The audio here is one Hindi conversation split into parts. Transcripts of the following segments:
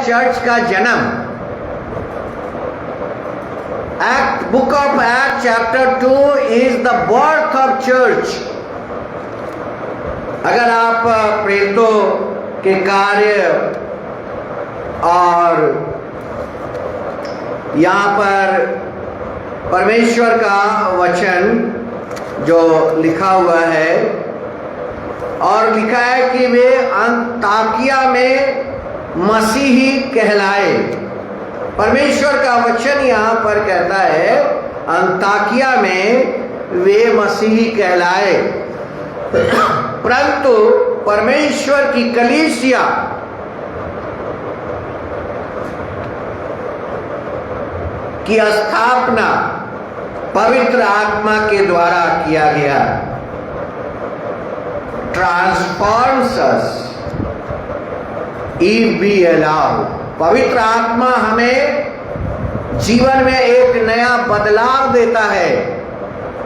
चर्च का जन्म। Book of act chapter 2 is the birth of church. अगर आप प्रेरितों के कार्य और यहाँ पर परमेश्वर का वचन जो लिखा हुआ है, और लिखा है कि वे अंताकिया में मसीही कहलाए। परमेश्वर का वचन यहाँ पर कहता है अंताकिया में वे मसीही कहलाए, परंतु परमेश्वर की कलीसिया की स्थापना पवित्र आत्मा के द्वारा किया गया। Transforms us if we allow. पवित्र आत्मा हमें जीवन में एक नया बदलाव देता है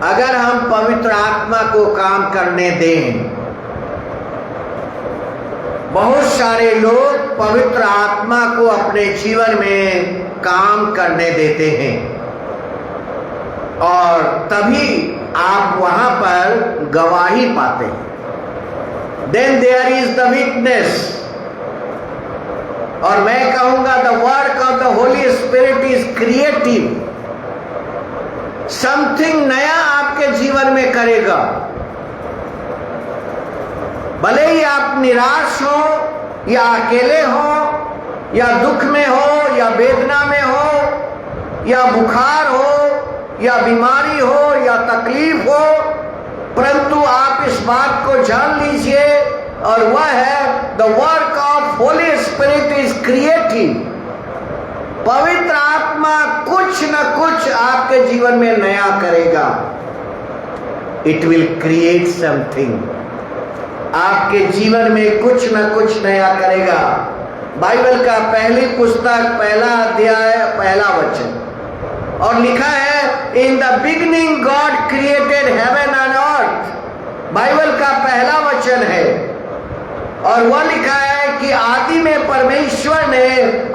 अगर हम पवित्र आत्मा को काम करने दें। बहुत सारे लोग पवित्र आत्मा को अपने जीवन में काम करने देते हैं और तभी आप वहां पर गवाही पाते हैं। Then there is the witness। और मैं कहूंगा the work of the holy spirit is creative. Something नया आपके जीवन में करेगा। भले ही आप निराश हो या अकेले हो या दुख में हो या वेदना में हो या बुखार हो या बीमारी हो या तकलीफ हो, परंतु आप इस बात को जान लीजिए और वह है the work of Holi spirit is creative. पवित्र आत्मा कुछ न कुछ आपके जीवन में नया करेगा। It will create something. आपके जीवन में कुछ न कुछ नया करेगा। बाइबल का पहली पुस्तक पहला अध्याय पहला वचन, और लिखा है इन the beginning God created haven and earth. Bible का पहला वचन है और वह लिखा है कि आदि में परमेश्वर ने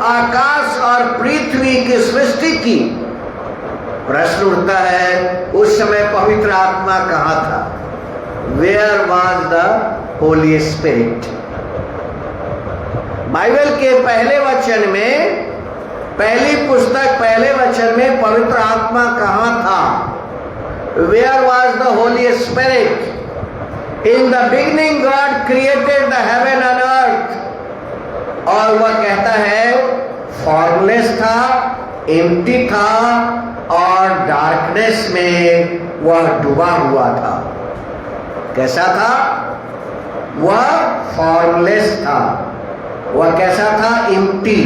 आकाश और पृथ्वी की सृष्टि की। प्रश्न उठता है उस समय पवित्र आत्मा कहाँ था? Where was the holy spirit? Bible के पहले वचन में, पहली पुस्तक पहले वचन में पवित्र आत्मा कहाँ था? Where was the holy spirit? In the beginning God created the heaven and earth. और वह कहता है फॉर्मलेस था, एम्प्टी था और डार्कनेस में वह डूबा हुआ था। कैसा था? वह फॉर्मलेस था। वह कैसा था? एम्प्टी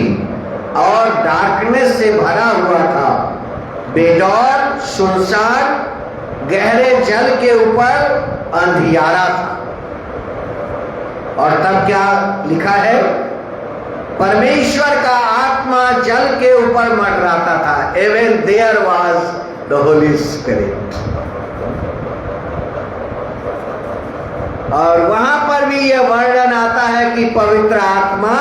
और डार्कनेस से भरा हुआ था। बेडौर, सुनसान, गहरे जल के ऊपर अंधियारा था। और तब क्या लिखा है? परमेश्वर का आत्मा जल के ऊपर मंडराता था। Even there was the holy spirit. और वहां पर भी यह वर्णन आता है कि पवित्र आत्मा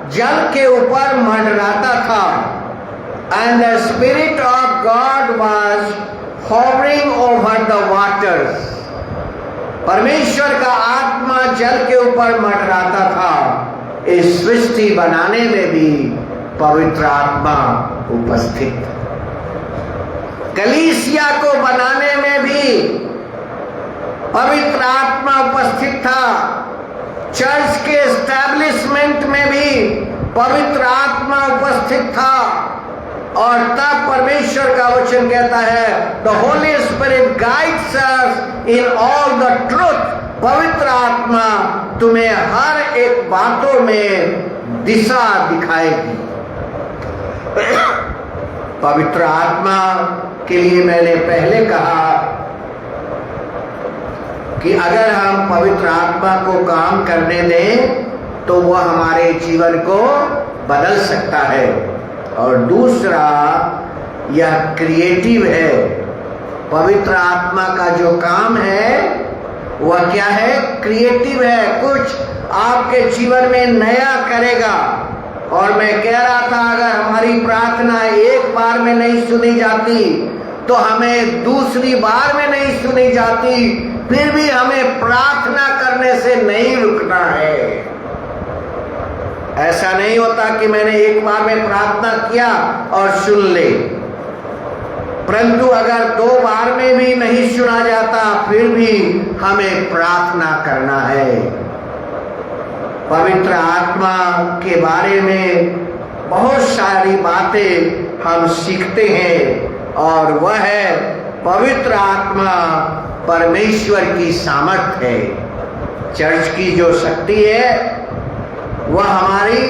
जल के ऊपर मंडराता था। And the Spirit of God was hovering over the waters। परमेश्वर का आत्मा जल के ऊपर मंडराता था। इस सृष्टि बनाने में भी पवित्र आत्मा उपस्थित था। कलीसिया को बनाने में भी पवित्र आत्मा उपस्थित था। चर्च के एस्टैब्लिशमेंट में भी पवित्र आत्मा उपस्थित था। और तब परमेश्वर का वचन कहता है the holy spirit guides us in all the truth. पवित्र आत्मा तुम्हें हर एक बातों में दिशा दिखाएगी। पवित्र आत्मा के लिए मैंने पहले कहा कि अगर हम पवित्र आत्मा को काम करने दें तो वह हमारे जीवन को बदल सकता है। और दूसरा, यह क्रिएटिव है। पवित्र आत्मा का जो काम है वह क्या है? क्रिएटिव है, कुछ आपके जीवन में नया करेगा। और मैं कह रहा था, अगर हमारी प्रार्थना एक बार में नहीं सुनी जाती तो हमें दूसरी बार में नहीं सुनी जाती, फिर भी हमें प्रार्थना करने से नहीं रुकना है। ऐसा नहीं होता कि मैंने एक बार में प्रार्थना किया और सुन ले, परंतु अगर 2 बार में भी नहीं सुना जाता फिर भी हमें प्रार्थना करना है। पवित्र आत्मा के बारे में बहुत सारी बातें हम सीखते हैं, और वह है पवित्र आत्मा परमेश्वर की सामर्थ है। चर्च की जो शक्ति है वह हमारी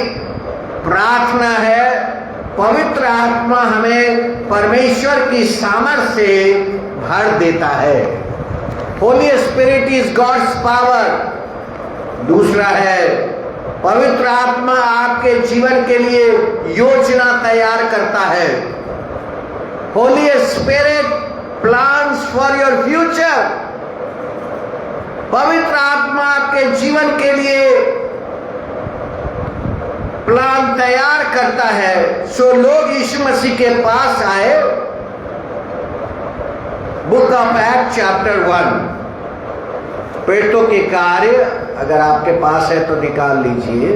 प्रार्थना है। पवित्र आत्मा हमें परमेश्वर की सामर्थ से भर देता है। Holy spirit is God's power. दूसरा है, पवित्र आत्मा आपके जीवन के लिए योजना तैयार करता है। Holy spirit plans for your future. पवित्र आत्मा आपके जीवन के लिए प्लान तैयार करता है। सो लोग यीशु मसीह के पास आए। बुक ऑफ एक्ट चैप्टर 1, प्रेरितों के कार्य, अगर आपके पास है तो निकाल लीजिए।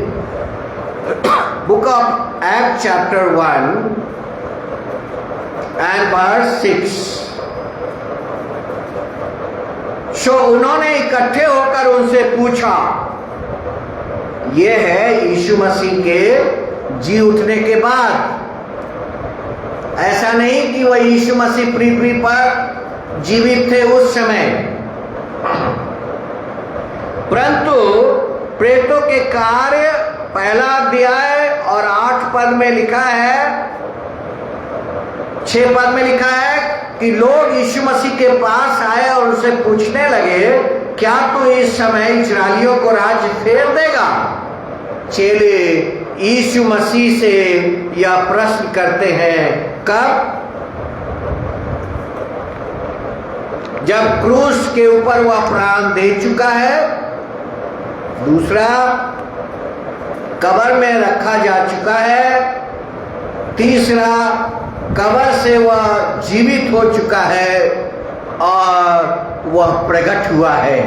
Book of act chapter 1 and verse 6। So उन्होंने इकट्ठे होकर उनसे पूछा, ये है यीशु मसीह के जी उठने के बाद। ऐसा नहीं कि वह यीशु मसीह पृथ्वी पर जीवित थे उस समय, परंतु प्रेरितों के कार्य 1 अध्याय और 8 पद में लिखा है, 6 पद में लिखा है कि लोग यीशु मसीह के पास आए और उनसे पूछने लगे, क्या तू इस समय इस्राएलियों को राज्य फेर देगा? चेले यीशु मसीह से यह प्रश्न करते हैं, कब? जब क्रूस के ऊपर वह प्राण दे चुका है। दूसरा, कब्र में रखा जा चुका है। तीसरा, कब्र से वह जीवित हो चुका है और वह प्रकट हुआ है।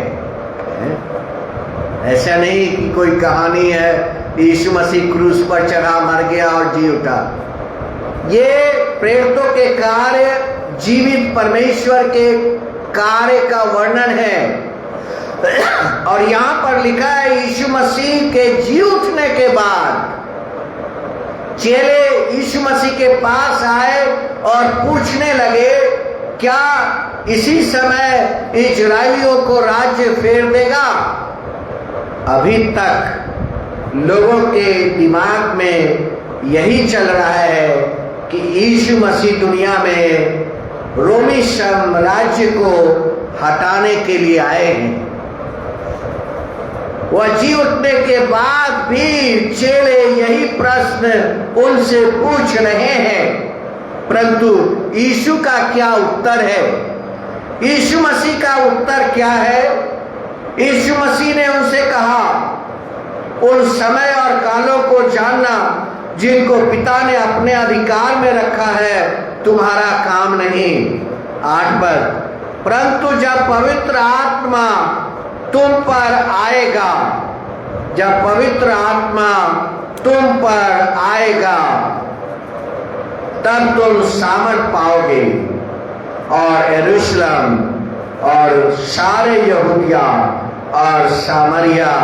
ऐसा नहीं कि कोई कहानी है यीशु मसीह क्रूस पर चढ़ा, मर गया और जी उठा। ये प्रेरितों के कार्य, जीवित परमेश्वर के कार्य का वर्णन है। और यहां पर लिखा है, यीशु मसीह के जी उठने के बाद चेले यीशु मसीह के पास आए और पूछने लगे, क्या इसी समय इजराइलियों को राज्य फेर देगा? अभी तक लोगों के दिमाग में यही चल रहा है कि यीशु मसीह दुनिया में रोमी साम्राज्य को हटाने के लिए आए हैं। वह जी उठने के बाद भी चेले यही प्रश्न उनसे पूछ रहे हैं, परंतु यीशु का क्या उत्तर है? यीशु मसीह का उत्तर क्या है? यीशु मसीह ने उनसे कहा, उन समय और कालों को जानना जिनको पिता ने अपने अधिकार में रखा है तुम्हारा काम नहीं। 8 पद, परंतु जब पवित्र आत्मा तुम पर आएगा, जब पवित्र आत्मा तुम पर आएगा तब तुम सामर्थ पाओगे और यरूशलेम और सारे यहूदिया और सामरिया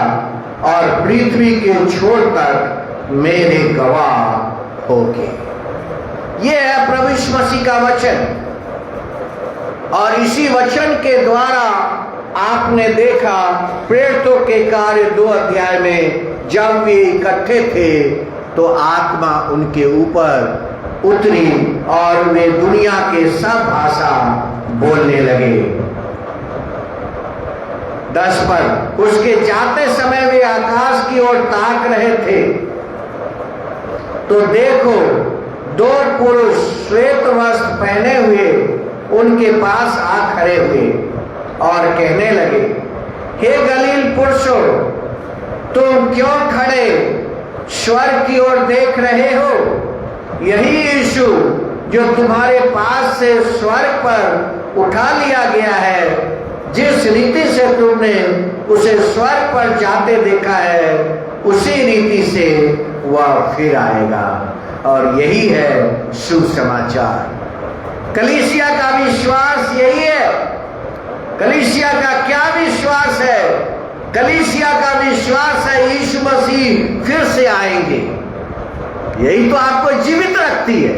और पृथ्वी के छोर तक मेरे गवाह होगे। ये है प्रभु यीशु मसीह का वचन, और इसी वचन के द्वारा आपने देखा प्रेरितों के कार्य 2 अध्याय में जब वे इकट्ठे थे तो आत्मा उनके ऊपर उतरी और वे दुनिया के सब भाषा बोलने लगे। 10 पद, उसके जाते समय वे आकाश की ओर ताक रहे थे तो देखो 2 पुरुष श्वेत वस्त्र पहने हुए उनके पास आ खड़े हुए और कहने लगे, हे गलील पुरुषों, तुम क्यों खड़े स्वर्ग की ओर देख रहे हो? यही यीशु जो तुम्हारे पास से स्वर्ग पर उठा लिया गया है, जिस रीति से तुमने उसे स्वर्ग पर जाते देखा है, उसी रीति से वह फिर आएगा। और यही है सुसमाचार। कलीसिया का विश्वास यही है। कलीसिया का क्या विश्वास है? कलीसिया का विश्वास है यीशु मसीह फिर से आएंगे। यही तो आपको जीवित रखती है।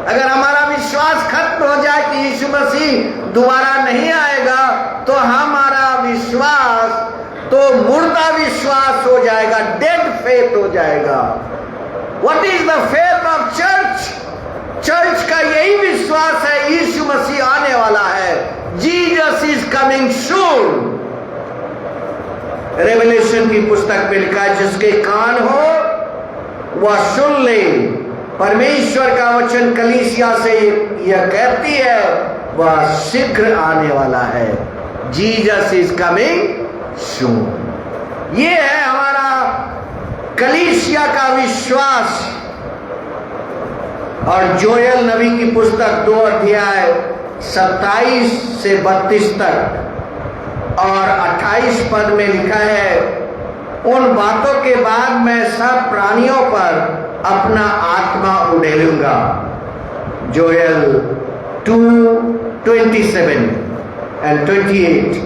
अगर हमारा विश्वास खत्म हो जाए कि यीशु मसीह दोबारा नहीं आएगा, तो हमारा विश्वास तो मुर्दा विश्वास हो जाएगा, डेड फेथ हो जाएगा। What is the faith of church? Church का यही विश्वास है यीशु मसीह आने वाला है। Jesus is coming soon. Revelation की पुस्तक में लिखा है, जिसके कान हो वह सुन ले। परमेश्वर का वचन कलीसिया से यह कहती है, वह शीघ्र आने वाला है। Jesus is coming soon. ये है हमारा कलीसिया का विश्वास। और जोएल नबी की पुस्तक 2 अध्याय 27 से 32 तक और 28 पद में लिखा है, उन बातों के बाद मैं सब प्राणियों पर अपना आत्मा उड़ेलूंगा। Joel 2:27 and 28।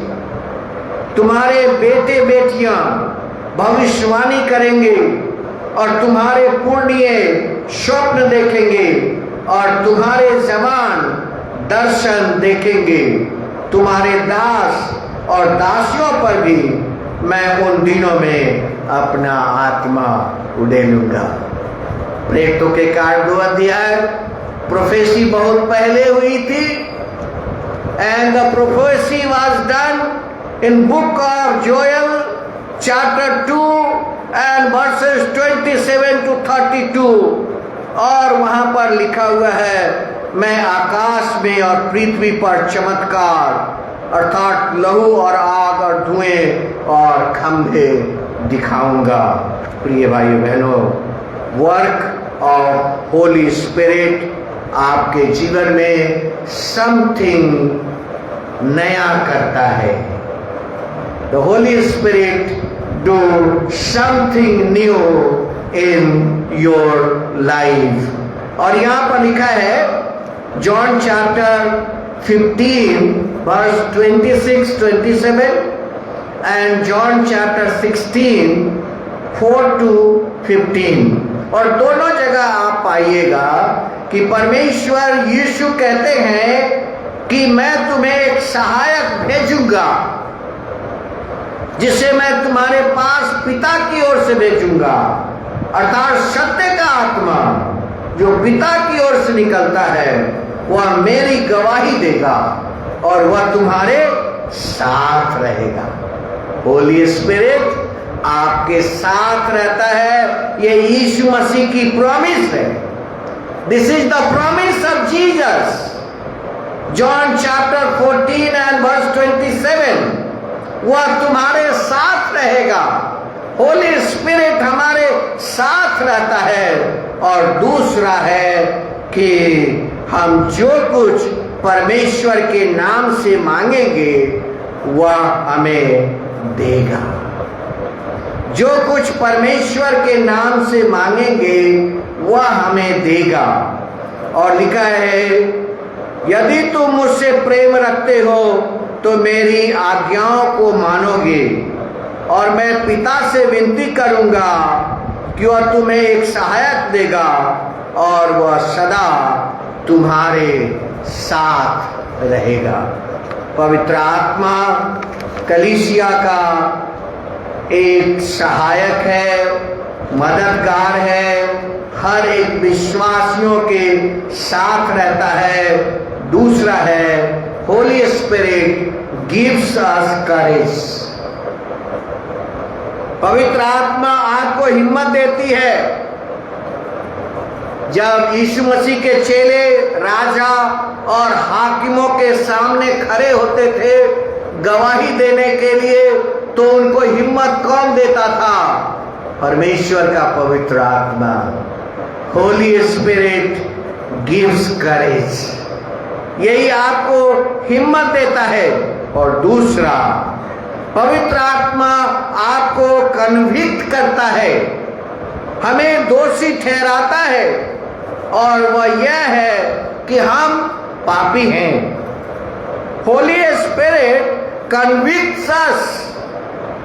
तुम्हारे बेटे बेटियां भविष्यवाणी करेंगे और तुम्हारे पुण्य स्वप्न देखेंगे और तुम्हारे जवान दर्शन देखेंगे। तुम्हारे दास और दासियों पर भी मैं उन दिनों में अपना आत्मा उड़ेलूंगा। प्रेरितों के कार्य 2 अध्याय। प्रोफेसी बहुत पहले हुई थी, and the prophecy was done in book of Joel chapter 2 and versus 27 to 32। और वहां पर लिखा हुआ है, मैं आकाश में और पृथ्वी पर चमत्कार अर्थात लहू और आग और धुएं और खंभे दिखाऊंगा। प्रिय भाइयों बहनों, वर्क ऑफ होली स्पिरिट आपके जीवन में समथिंग नया करता है। The holy spirit do something new in your life. और यहां पर लिखा है John chapter 15 verse 26-27 and John chapter 16 4 to 15। और दोनों जगह आप पाइएगा कि परमेश्वर यीशु कहते हैं कि मैं तुम्हें एक सहायक भेजूंगा, जिसे मैं तुम्हारे पास पिता की ओर से भेजूंगा, अर्थात सत्य का आत्मा जो पिता की ओर से निकलता है, वह मेरी गवाही देगा और वह तुम्हारे साथ रहेगा। होली स्पिरिट आपके साथ रहता है। यह यीशु मसीह की प्रॉमिस है। This is the promise of Jesus. John chapter 14 and verse 27, वह तुम्हारे साथ रहेगा। होली स्पिरिट हमारे साथ रहता है। और दूसरा है कि हम जो कुछ परमेश्वर के नाम से मांगेंगे वह हमें देगा। जो कुछ परमेश्वर के नाम से मांगेंगे वह हमें देगा। और लिखा है, यदि तुम मुझसे प्रेम रखते हो तो मेरी आज्ञाओं को मानोगे। और मैं पिता से विनती करूंगा कि वह तुम्हें एक सहायक देगा और वह सदा तुम्हारे साथ रहेगा। पवित्र आत्मा कलीसिया का एक सहायक है, मददगार है, हर एक विश्वासियों के साथ रहता है। दूसरा है, होली स्पिरिट गिव्स अस करेज। पवित्र आत्मा आपको हिम्मत देती है। जब यीशु मसीह के चेले राजा और हाकिमों के सामने खड़े होते थे, गवाही देने के लिए, तो उनको हिम्मत कौन देता था? परमेश्वर का पवित्र आत्मा। होली स्पिरिट गिव्स करेज, यही आपको हिम्मत देता है। और दूसरा, पवित्र आत्मा आपको कन्विक्ट करता है, हमें दोषी ठहराता है, और वह यह है कि हम पापी हैं। होली स्पिरिट कन्विक्ट्स अस।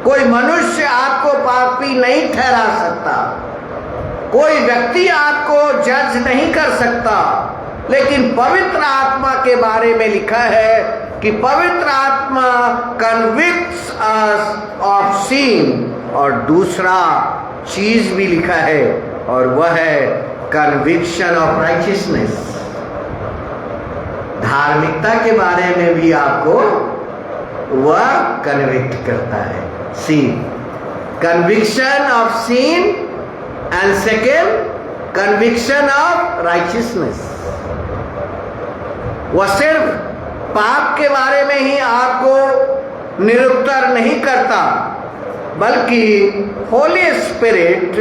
कोई मनुष्य आपको पापी नहीं ठहरा सकता, कोई व्यक्ति आपको जज नहीं कर सकता, लेकिन पवित्र आत्मा के बारे में लिखा है कि पवित्र आत्मा कन्विक्ट्स अस ऑफ सिन। और दूसरा चीज भी लिखा है, और वह है कन्विक्शन ऑफ राइचियसनेस। धार्मिकता के बारे में भी आपको वह कन्विक्ट करता है। sin, conviction of sin, and second, conviction of righteousness। वह सिर्फ पाप के बारे में ही आपको निरुत्तर नहीं करता, बल्कि होली स्पिरिट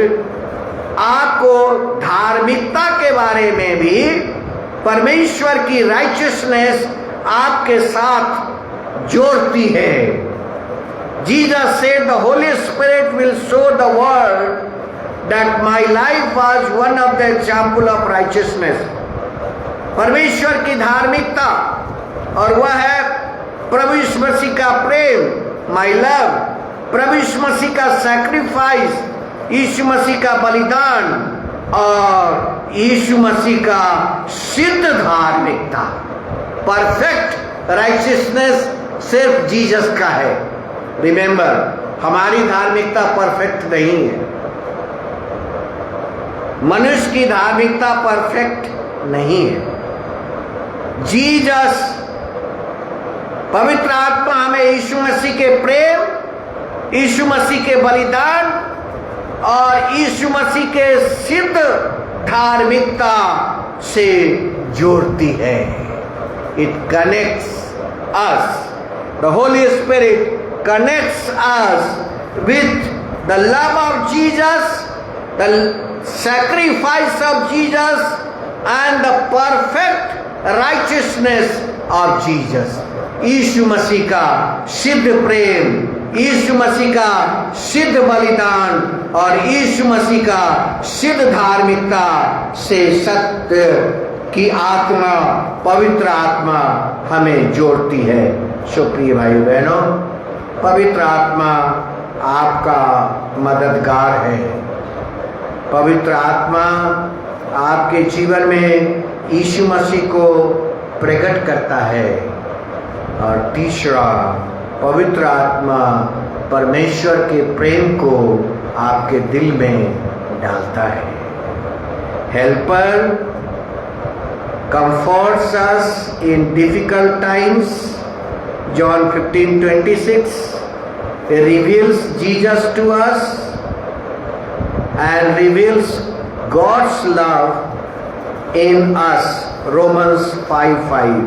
आपको धार्मिकता के बारे में भी, परमेश्वर की राइचियसनेस आपके साथ जोड़ती है। Jesus said the Holy Spirit will show the world that my life was one of the example of righteousness। परमेश्वर की धार्मिकता, और वह है प्रभु यीशु मसीह का प्रेम, माई लव, प्रभु यीशु मसीह का सैक्रिफाइस, यीशु मसीह का बलिदान, और यीशु मसीह का सिद्ध धार्मिकता। परफेक्ट राइचियसनेस सिर्फ जीसस का है। रिमेंबर, हमारी धार्मिकता परफेक्ट नहीं है, मनुष्य की धार्मिकता परफेक्ट नहीं है। जीसस, पवित्र आत्मा हमें यीशु मसीह के प्रेम, यीशु मसीह के बलिदान और यीशु मसीह के सिद्ध धार्मिकता से जोड़ती है। It connects us, the holy spirit connects us with the love of Jesus, the sacrifice of Jesus, and the perfect righteousness of Jesus। यीशु मसीह का सिद्ध प्रेम, यीशु मसीह का सिद्ध बलिदान और यीशु मसीह का सिद्ध धार्मिकता से सत्य की आत्मा, पवित्र आत्मा हमें जोड़ती है। सुप्रिय भाई बहनों, पवित्र आत्मा आपका मददगार है। पवित्र आत्मा आपके जीवन में यीशु मसीह को प्रकट करता है। और तीसरा, पवित्र आत्मा परमेश्वर के प्रेम को आपके दिल में डालता है। Helper comforts us in difficult times, John 15:26, reveals Jesus to us and reveals God's love in us, Romans 5:5।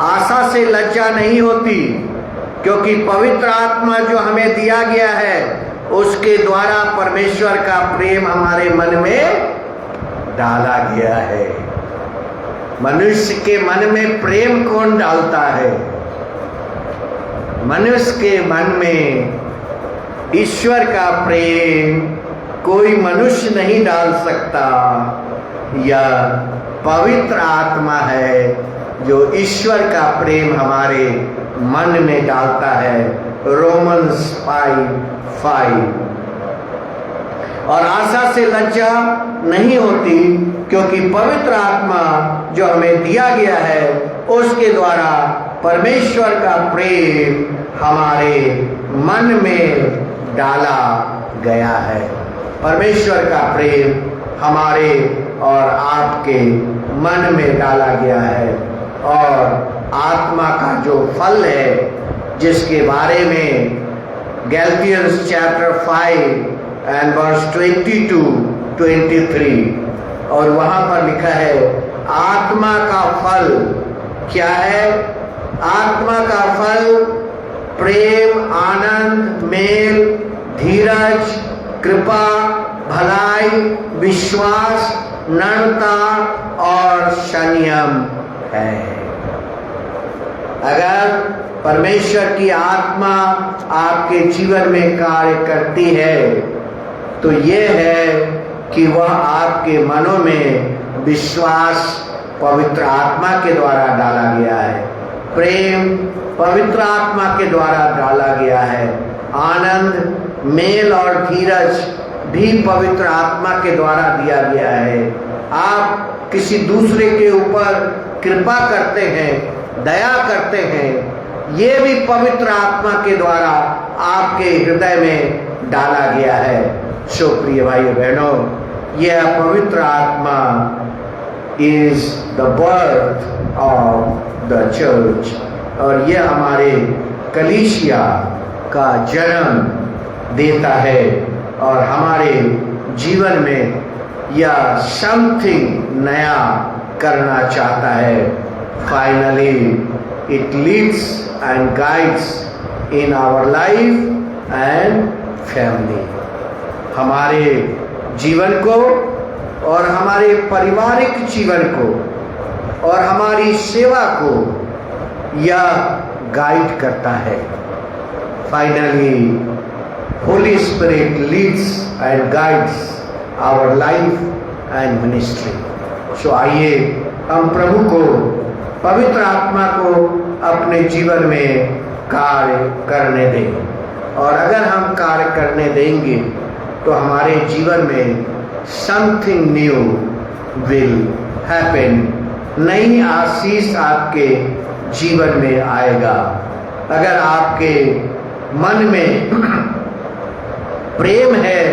आशा से लज्जा नहीं होती, क्योंकि पवित्र आत्मा जो हमें दिया गया है उसके द्वारा परमेश्वर का प्रेम हमारे मन में डाला गया है। मनुष्य के मन में प्रेम कौन डालता है? मनुष्य के मन में ईश्वर का प्रेम कोई मनुष्य नहीं डाल सकता। यह पवित्र आत्मा है जो ईश्वर का प्रेम हमारे मन में डालता है। रोमन्स 5:5। और आशा से लज्जा नहीं होती, क्योंकि पवित्र आत्मा जो हमें दिया गया है उसके द्वारा परमेश्वर का प्रेम हमारे मन में डाला गया है। परमेश्वर का प्रेम हमारे और आपके मन में डाला गया है। और आत्मा का जो फल है, जिसके बारे में गैलतियंस चैप्टर 5 and verse 22-23, और वहां पर लिखा है आत्मा का फल क्या है? आत्मा का फल प्रेम, आनंद, मेल, धीरज, कृपा, भलाई, विश्वास, नम्रता और संयम है। अगर परमेश्वर की आत्मा आपके जीवन में कार्य करती है तो ये है कि वह आपके मनों में विश्वास पवित्र आत्मा के द्वारा डाला गया है, प्रेम पवित्र आत्मा के द्वारा डाला गया है, आनंद, मेल और धीरज भी पवित्र आत्मा के द्वारा दिया गया है। आप किसी दूसरे के ऊपर कृपा करते हैं, दया करते हैं, ये भी पवित्र आत्मा के द्वारा आपके हृदय में डाला गया है। सो प्रिय भाइयों बहनों, यह पवित्र आत्मा is the birth of the church, और यह हमारे कलीसिया का जन्म देता है और हमारे जीवन में यह समथिंग नया करना चाहता है। Finally it leads and guides in our life and family. हमारे जीवन को और हमारे पारिवारिक जीवन को और हमारी सेवा को यह गाइड करता है। Finally holy spirit leads and guides our life and ministry. So आइए हम प्रभु को, पवित्र आत्मा को अपने जीवन में कार्य करने दें, और अगर हम कार्य करने देंगे तो हमारे जीवन में समथिंग न्यू विल हैपन। नई आशीष आपके जीवन में आएगा। अगर आपके मन में प्रेम है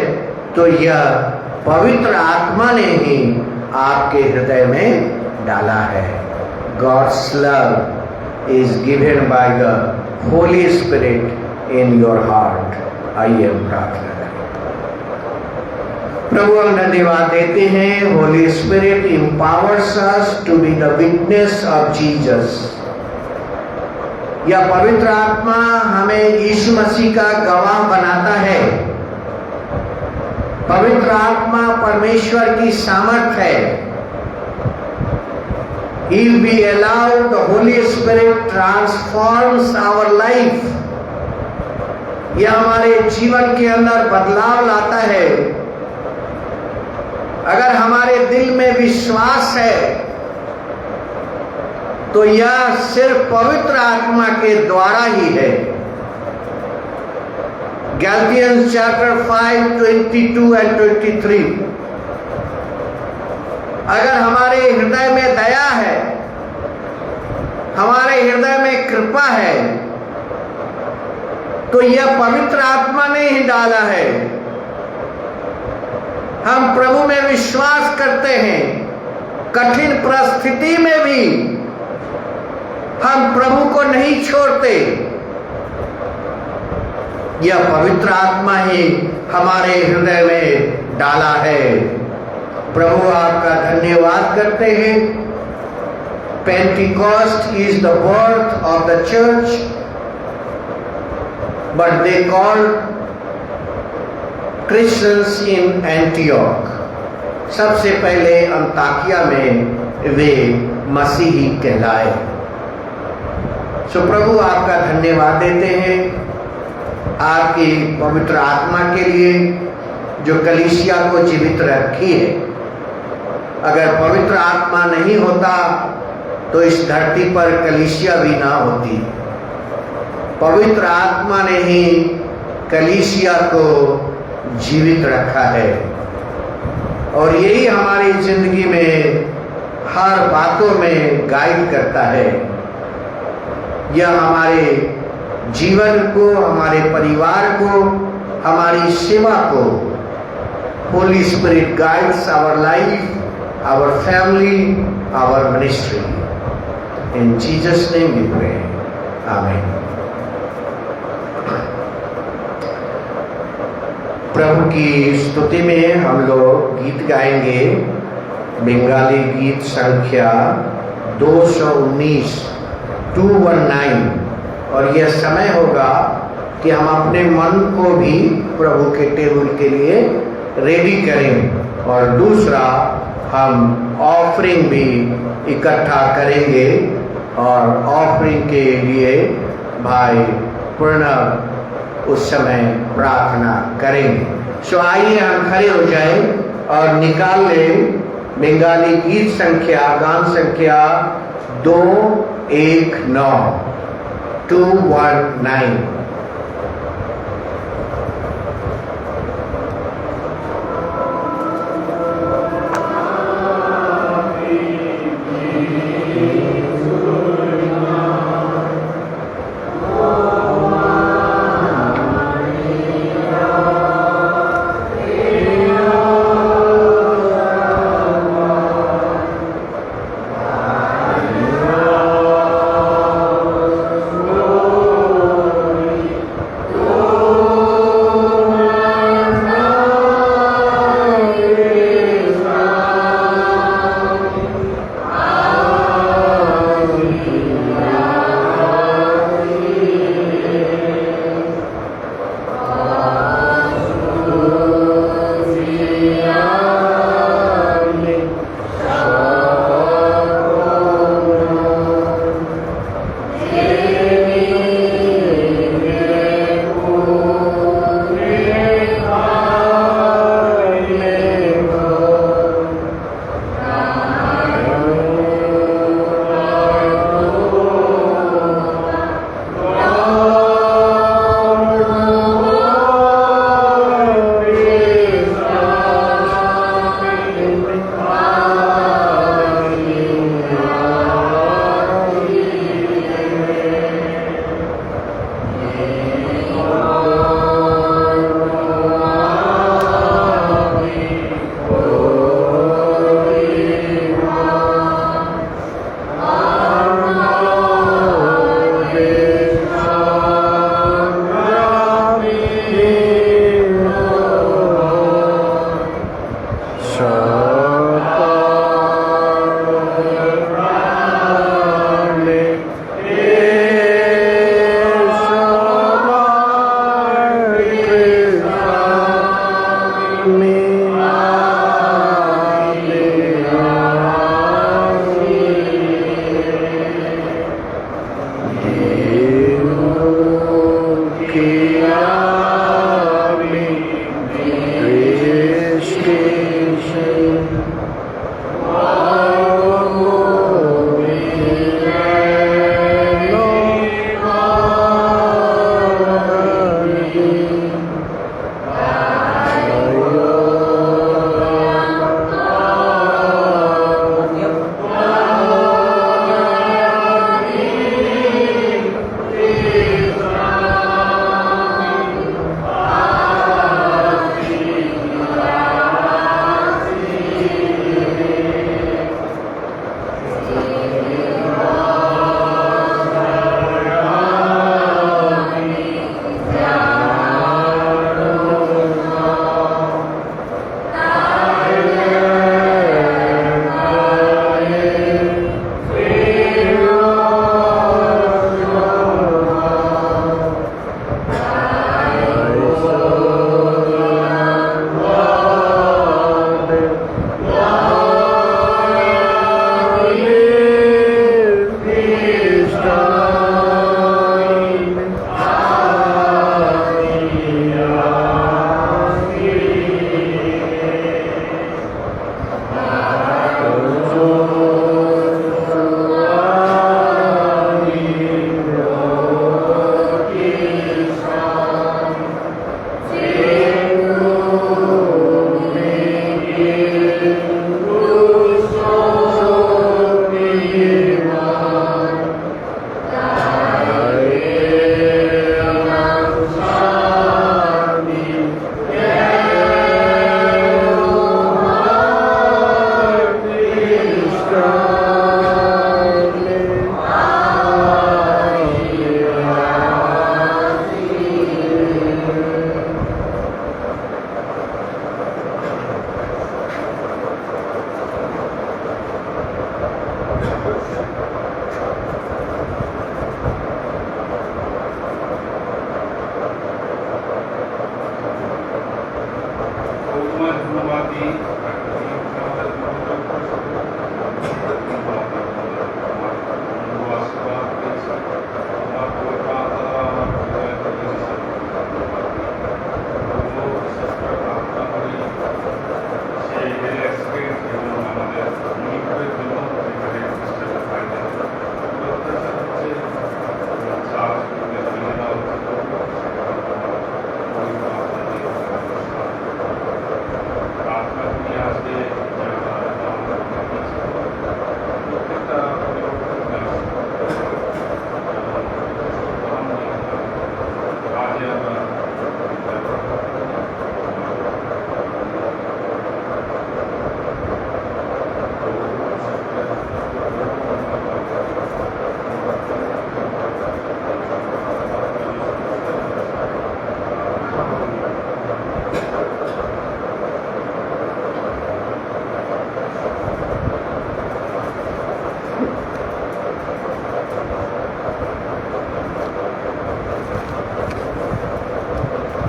तो यह पवित्र आत्मा ने ही आपके हृदय में डाला है। God's love is given by the Holy Spirit in your heart. आइए हम प्रार्थना करें। प्रभु, हम धन्यवाद देते हैं। Holi spirit empowers us to be the witness of Jesus। यह पवित्र आत्मा हमें यीशु मसीह का गवाह बनाता है। पवित्र आत्मा परमेश्वर की सामर्थ है। If we allow the Holy Spirit transforms our life, यह हमारे जीवन के अंदर बदलाव लाता है। अगर हमारे दिल में विश्वास है तो यह सिर्फ पवित्र आत्मा के द्वारा ही है। गैलातियंस चैप्टर 5:22 and 23। अगर हमारे हृदय में दया है, हमारे हृदय में कृपा है, तो यह पवित्र आत्मा ने ही डाला है। हम प्रभु में विश्वास करते हैं। कठिन परिस्थिति में भी हम प्रभु को नहीं छोड़ते। यह पवित्र आत्मा ही हमारे हृदय में डाला है। प्रभु आपका धन्यवाद करते हैं। Pentecost is the birth of the church, but they called Christians in Antioch. सबसे पहले अंताकिया में वे मसीही कहलाए। सो प्रभु आपका धन्यवाद देते हैं आपकी पवित्र आत्मा के लिए जो कलीसिया को जीवित रखी है। अगर पवित्र आत्मा नहीं होता तो इस धरती पर कलीसिया भी ना होती। पवित्र आत्मा ने ही कलीसिया को जीवित रखा है, और यही हमारी जिंदगी में हर बातों में गाइड करता है। यह हमारे जीवन को, हमारे परिवार को, हमारी सेवा को, holy spirit guides our life, our family, our ministry. In Jesus' name we pray. Amen. प्रभु की स्तुति में हम लोग गीत गाएंगे। बंगाली गीत संख्या 219। 219। और यह समय होगा कि हम अपने मन को भी प्रभु के टेबल के लिए रेडी करें। और दूसरा, हम ऑफरिंग भी इकट्ठा करेंगे और ऑफरिंग के लिए भाई पूर्ण उस समय प्रार्थना करेंगे। सो आइए हम खड़े हो जाए और निकाल लें बंगाली गीत संख्या, गान संख्या 219।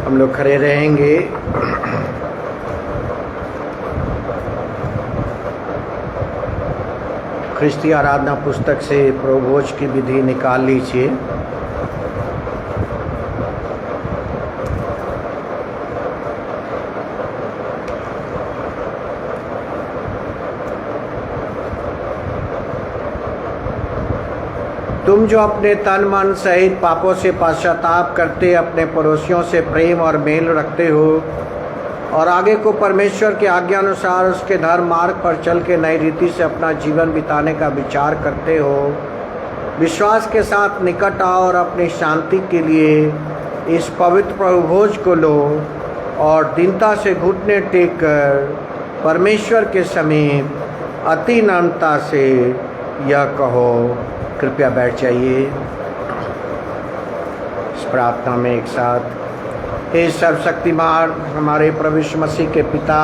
हम लोग खड़े रहेंगे। ख्रिस्ती आराधना पुस्तक से प्रभोज की विधि निकाल लीजिए। तुम जो अपने तन मन सहित पापों से पश्चाताप करते अपने पड़ोसियों से प्रेम और मेल रखते हो और आगे को परमेश्वर के आज्ञा अनुसार उसके धर्म मार्ग पर चल के नई रीति से अपना जीवन बिताने का विचार करते हो, विश्वास के साथ निकट आओ और अपनी शांति के लिए इस पवित्र प्रभुभोज को लो और दीनता से घुटने टेक कर परमेश्वर के समीप अति नम्रता से यह कहो। कृपया बैठ जाइए। इस प्रार्थना में एक साथ हे सर्वशक्तिमान हमारे प्रभु यीशु मसीह के पिता,